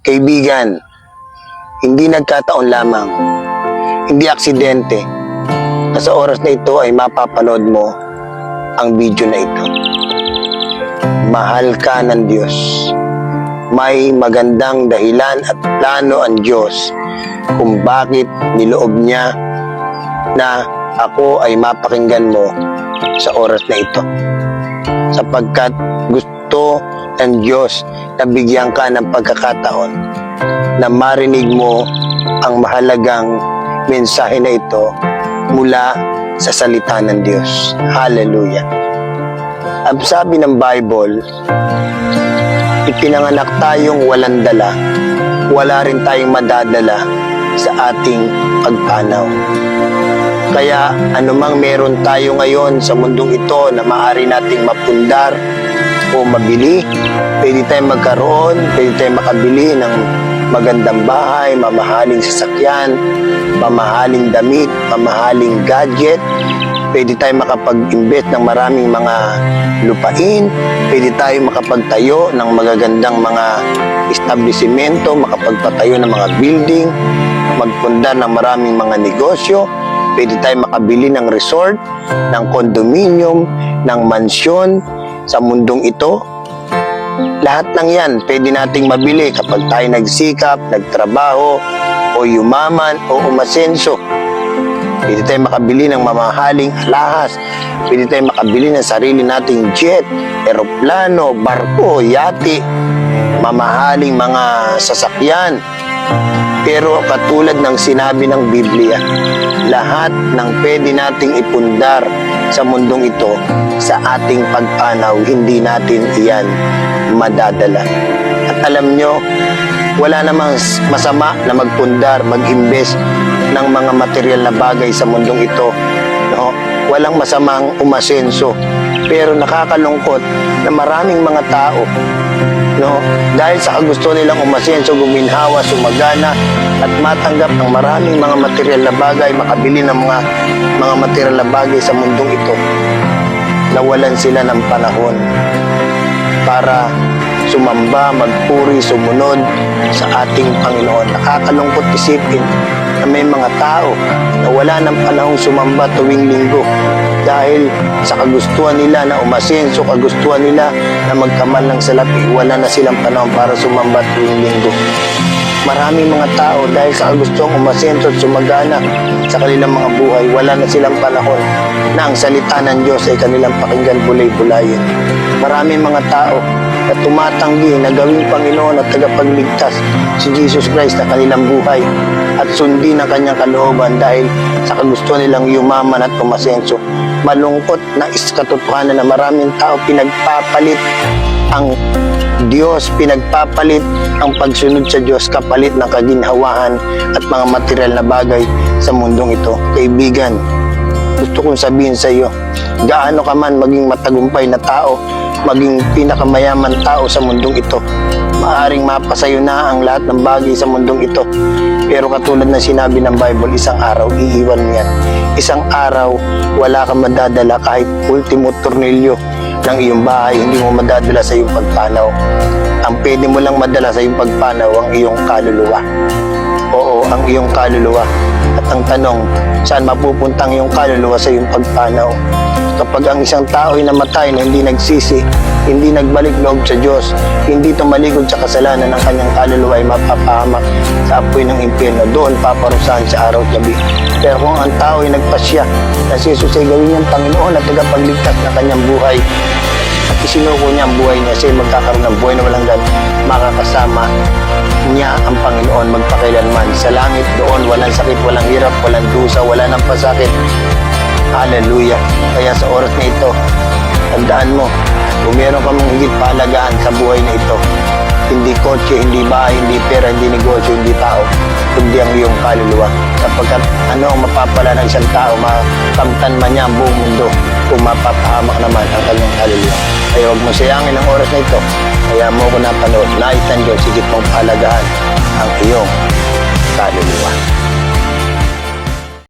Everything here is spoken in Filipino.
Kaibigan, hindi nagkataon lamang, hindi aksidente na sa oras na ito ay mapapanood mo ang video na ito. Mahal ka ng Diyos. May magandang dahilan at plano ang Diyos kung bakit niloob niya na ako ay mapakinggan mo sa oras na ito. Sapagkat gusto ng Diyos na bigyan ka ng pagkakataon na marinig mo ang mahalagang mensahe na ito mula sa salita ng Diyos. Hallelujah. Ang sabi ng Bible, ipinanganak tayong walang dala, wala rin tayong madadala sa ating pagpanaw. Kaya anumang meron tayo ngayon sa mundong ito na maaari nating mapundar o mabili, pwede tayong magkaroon, pwede tayong makabili ng magandang bahay, mamahaling sasakyan, mamahaling damit, mamahaling gadget. Pwede tayo makapag-invest ng maraming mga lupain, pwede tayo makapagtayo ng magagandang mga establishmento, makapagpatayo ng mga building, magpundar ng maraming mga negosyo, pwede tayo makabili ng resort, ng condominium, ng mansyon sa mundong ito. Lahat ng yan, pwede nating mabili kapag tayo nagsikap, nagtrabaho, o yumaman, o umasenso. Pwede tayo makabili ng mamahaling alahas. Pwede tayo makabili ng sarili nating jet, eroplano, barko, yate, mamahaling mga sasakyan. Pero katulad ng sinabi ng Biblia, lahat ng pwede nating ipundar sa mundong ito, sa ating pagpanaw, hindi natin iyan madadala. At alam nyo, wala namang masama na magpundar, mag-invest ng mga material na bagay sa mundong ito. No? Walang masamang umasenso. Pero nakakalungkot na maraming mga tao, no, dahil sa gusto nilang umasenso, guminhawa, sumagana, at matanggap ng maraming mga material na bagay, makabili ng mga material na bagay sa mundong ito, nawalan sila ng panahon para sumamba, magpuri, sumunod sa ating Panginoon. Nakakalungkot isipin na may mga tao na wala ng panahong sumamba tuwing linggo dahil sa kagustuhan nila na umasenso, kagustuhan nila na magkamal ng salapi, wala na silang panahon para sumamba tuwing linggo. Maraming mga tao dahil sa kagustuhang umasenso at sumagana sa kanilang mga buhay, wala na silang panahon na ang salita ng Diyos ay kanilang pakinggan bulay-bulayin. Maraming mga tao na tumatanggi na gawing Panginoon at tagapagligtas si Jesus Christ na kanilang buhay at sundin ang kanyang kalooban dahil sa kagustuhan nilang yumaman at umasenso. Malungkot na katotohanan na maraming tao pinagpapalit ang Diyos, pinagpapalit ang pagsunod sa Diyos kapalit ng kaginhawaan at mga material na bagay sa mundong ito. Kaibigan, gusto kong sabihin sa iyo, gaano ka man maging matagumpay na tao, maging pinakamayaman tao sa mundong ito, maaaring mapasayo na ang lahat ng bagay sa mundong ito. Pero katulad ng sinabi ng Bible, isang araw iiwan mo yan. Isang araw wala kang madadala kahit ultimo tornilyo ng iyong bahay, hindi mo madadala sa iyong pagpanaw. Ang pwede mo lang madala sa iyong pagpanaw ang iyong kaluluwa. Oo, ang iyong kaluluwa. At ang tanong, saan mapupunta ang iyong kaluluwa sa iyong pagpanaw? Kapag ang isang tao ay namatay na hindi nagsisi, hindi nagbalik loob sa Diyos, hindi tumalikod sa kasalanan, ng kanyang kaluluwa ay mapapahamak sa apoy ng impyerno, doon paparusahan sa araw at gabi. Pero kung ang tao ay nagpasya na si Jesus ay gawin niyang Panginoon at tagapagligtas ng kanyang buhay, at isinuko niya ang buhay niya, siya ay magkakaroon ng buhay na walang hanggan, makakasama niya ang Panginoon magpakailanman. Sa langit doon, walang sakit, walang hirap, walang dusa, wala nang pasakit. Hallelujah. Kaya sa oras na ito, tandaan mo, kung meron kang higit pahalagaan sa buhay na ito, hindi kotse, hindi bahay, hindi pera, hindi negosyo, hindi tao, kundi ang iyong kaluluwa. Sapagkat ano ang mapapala ng isang tao, makamtan man niya ang buong mundo kung mapapahamak naman ang kanyang kaluluwa. Kaya huwag mo sayangin ang oras na ito. Kaya mo ko napanood, nais ng Diyos, higit mong pahalagaan ang iyong kaluluwa.